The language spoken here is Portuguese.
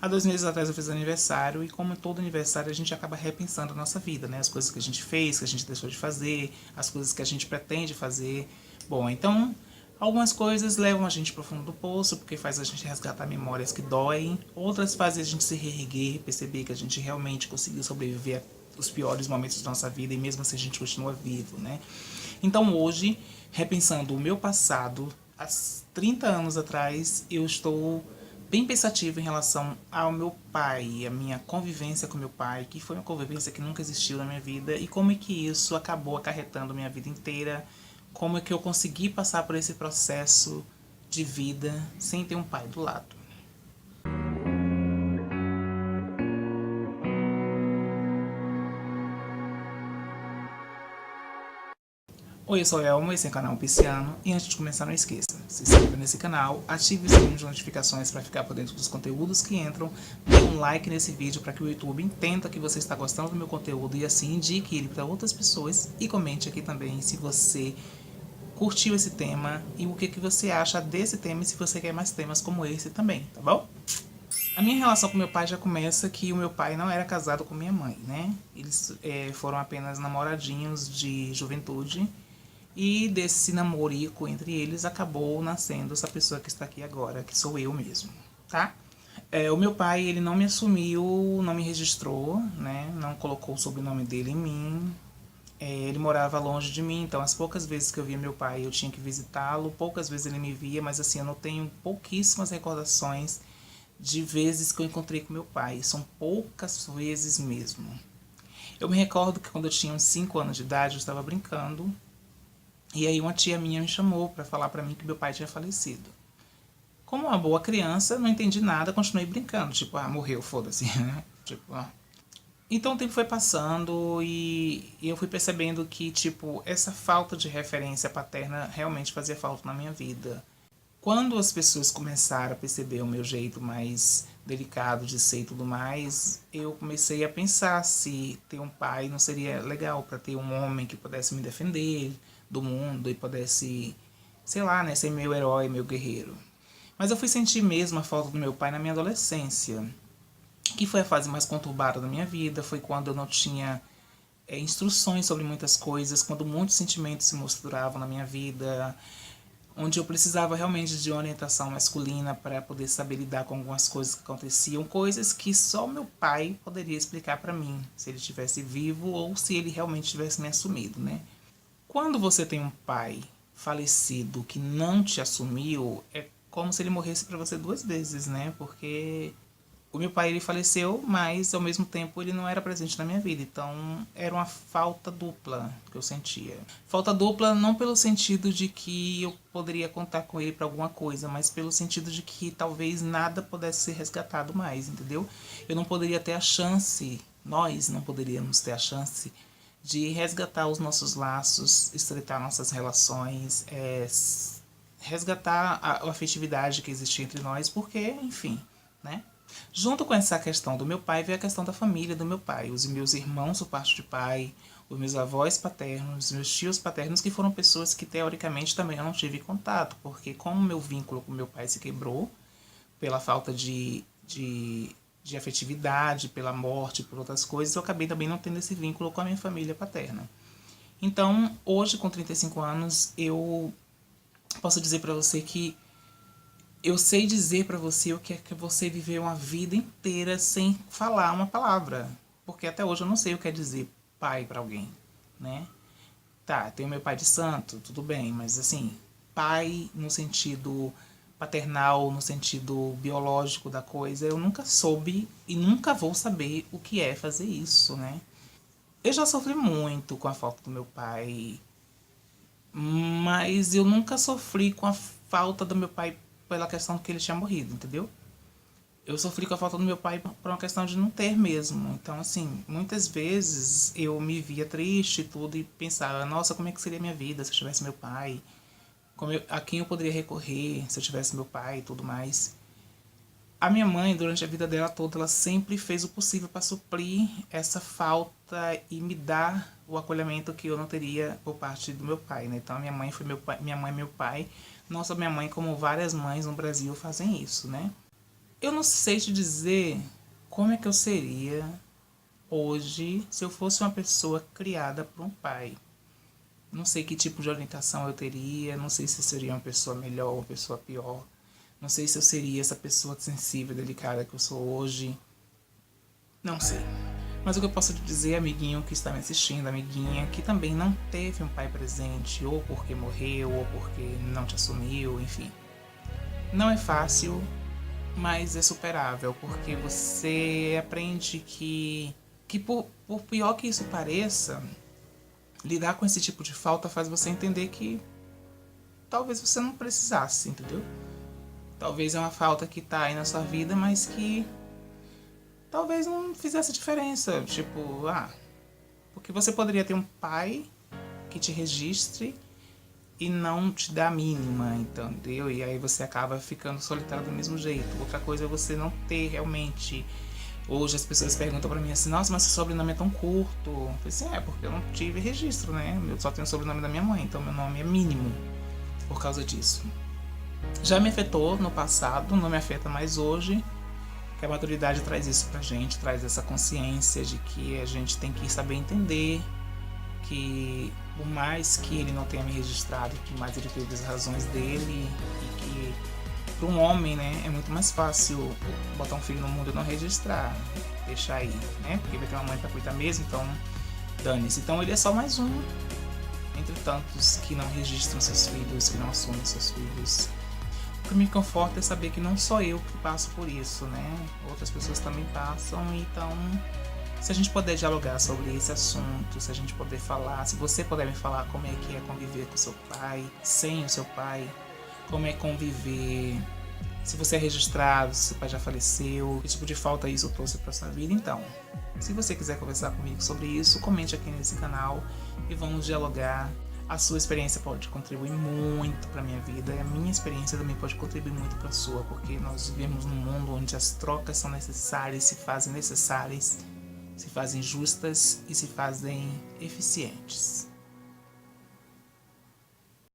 Há 2 meses atrás eu fiz aniversário e como todo aniversário a gente acaba repensando a nossa vida, né? As coisas que a gente fez, que a gente deixou de fazer, as coisas que a gente pretende fazer. Bom, então algumas coisas levam a gente para o fundo do poço porque faz a gente resgatar memórias que doem. Outras fazem a gente se reerguer, perceber que a gente realmente conseguiu sobreviver os piores momentos da nossa vida e mesmo assim a gente continua vivo, né? Então hoje, repensando o meu passado, há 30 anos atrás, eu estou bem pensativo em relação ao meu pai, a minha convivência com meu pai, que foi uma convivência que nunca existiu na minha vida e como é que isso acabou acarretando minha vida inteira, como é que eu consegui passar por esse processo de vida sem ter um pai do lado. Oi, eu sou Elmo, esse é o canal Pisciano e antes de começar não esqueça, se inscreva nesse canal, ative o sininho de notificações para ficar por dentro dos conteúdos que entram, dê um like nesse vídeo para que o YouTube entenda que você está gostando do meu conteúdo e assim indique ele para outras pessoas e comente aqui também se você curtiu esse tema e o que você acha desse tema e se você quer mais temas como esse também, tá bom? A minha relação com meu pai já começa que o meu pai não era casado com minha mãe, né? Eles foram apenas namoradinhos de juventude e desse namorico entre eles acabou nascendo essa pessoa que está aqui agora, que sou eu mesmo, tá? O meu pai, ele não me assumiu, não me registrou, né? Não colocou o sobrenome dele em mim. Ele morava longe de mim, então as poucas vezes que eu via meu pai eu tinha que visitá-lo, poucas vezes ele me via, mas assim, eu não tenho pouquíssimas recordações de vezes que eu encontrei com meu pai, são poucas vezes mesmo. Eu me recordo que quando eu tinha uns 5 anos de idade, eu estava brincando, e aí uma tia minha me chamou para falar para mim que meu pai tinha falecido. Como uma boa criança, não entendi nada, continuei brincando, tipo, morreu, foda-se, né? Tipo, Então o tempo foi passando e eu fui percebendo que, tipo, essa falta de referência paterna realmente fazia falta na minha vida. Quando as pessoas começaram a perceber o meu jeito mais delicado de ser e tudo mais, eu comecei a pensar se ter um pai não seria legal para ter um homem que pudesse me defender do mundo e pudesse, sei lá, né, ser meu herói, meu guerreiro. Mas eu fui sentir mesmo a falta do meu pai na minha adolescência, que foi a fase mais conturbada da minha vida, foi quando eu não tinha instruções sobre muitas coisas, quando muitos sentimentos se misturavam na minha vida, onde eu precisava realmente de orientação masculina para poder saber lidar com algumas coisas que aconteciam, coisas que só meu pai poderia explicar para mim, se ele estivesse vivo ou se ele realmente tivesse me assumido, né? Quando você tem um pai falecido que não te assumiu, é como se ele morresse para você 2 vezes, né? Porque o meu pai ele faleceu, mas ao mesmo tempo ele não era presente na minha vida. Então era uma falta dupla que eu sentia. Falta dupla não pelo sentido de que eu poderia contar com ele para alguma coisa, mas pelo sentido de que talvez nada pudesse ser resgatado mais, entendeu? Eu não poderia ter a chance, nós não poderíamos ter a chance de resgatar os nossos laços, estreitar nossas relações, resgatar a afetividade que existia entre nós, porque, enfim, né? Junto com essa questão do meu pai veio a questão da família do meu pai, os meus irmãos por parte de pai, os meus avós paternos, os meus tios paternos, que foram pessoas que teoricamente também eu não tive contato, porque como meu vínculo com meu pai se quebrou pela falta de afetividade, pela morte, por outras coisas, eu acabei também não tendo esse vínculo com a minha família paterna. Então, hoje, com 35 anos, eu posso dizer para você que eu sei dizer para você o que é que você viveu uma vida inteira sem falar uma palavra. Porque até hoje eu não sei o que é dizer pai para alguém, né? Tá, tenho meu pai de santo, tudo bem, mas assim, pai no sentido paternal, no sentido biológico da coisa, eu nunca soube e nunca vou saber o que é fazer isso, né? Eu já sofri muito com a falta do meu pai, mas eu nunca sofri com a falta do meu pai pela questão que ele tinha morrido, entendeu? Eu sofri com a falta do meu pai por uma questão de não ter mesmo. Então, assim, muitas vezes eu me via triste e tudo e pensava, nossa, como é que seria a minha vida se eu tivesse meu pai? A quem eu poderia recorrer se eu tivesse meu pai e tudo mais. A minha mãe, durante a vida dela toda, ela sempre fez o possível para suprir essa falta e me dar o acolhimento que eu não teria por parte do meu pai, né? Então, a minha mãe foi meu pai, minha mãe meu pai. Nossa, minha mãe, como várias mães no Brasil, fazem isso, né? Eu não sei te dizer como é que eu seria hoje se eu fosse uma pessoa criada por um pai. Não sei que tipo de orientação eu teria, não sei se eu seria uma pessoa melhor ou uma pessoa pior. Não sei se eu seria essa pessoa sensível, delicada que eu sou hoje. Não sei. Mas o que eu posso te dizer, amiguinho que está me assistindo, amiguinha que também não teve um pai presente, ou porque morreu, ou porque não te assumiu, enfim. Não é fácil, mas é superável, porque você aprende que por pior que isso pareça, lidar com esse tipo de falta faz você entender que talvez você não precisasse, entendeu? Talvez é uma falta que tá aí na sua vida, mas que talvez não fizesse diferença. Tipo, porque você poderia ter um pai que te registre e não te dá a mínima, entendeu? E aí você acaba ficando solitário do mesmo jeito. Outra coisa é você não ter realmente. Hoje as pessoas perguntam pra mim assim, nossa, mas seu sobrenome é tão curto. Eu falei assim, porque eu não tive registro, né? Eu só tenho o sobrenome da minha mãe, então meu nome é mínimo por causa disso. Já me afetou no passado, não me afeta mais hoje, que a maturidade traz isso pra gente, traz essa consciência de que a gente tem que saber entender que por mais que ele não tenha me registrado, por mais ele teve as razões dele e que para um homem, né, é muito mais fácil botar um filho no mundo e não registrar, deixar aí, né, porque vai ter uma mãe para cuidar mesmo, então dane-se. Então ele é só mais um entre tantos que não registram seus filhos, que não assumem seus filhos. O que me conforta é saber que não só eu que passo por isso, né? Outras pessoas também passam, então se a gente puder dialogar sobre esse assunto, se a gente puder falar, se você puder me falar como é que é conviver com seu pai, sem o seu pai, como é conviver, se você é registrado, se seu pai já faleceu, que tipo de falta isso trouxe para sua vida, então, se você quiser conversar comigo sobre isso, comente aqui nesse canal e vamos dialogar. A sua experiência pode contribuir muito para minha vida e a minha experiência também pode contribuir muito para a sua, porque nós vivemos num mundo onde as trocas são necessárias, se fazem justas e se fazem eficientes.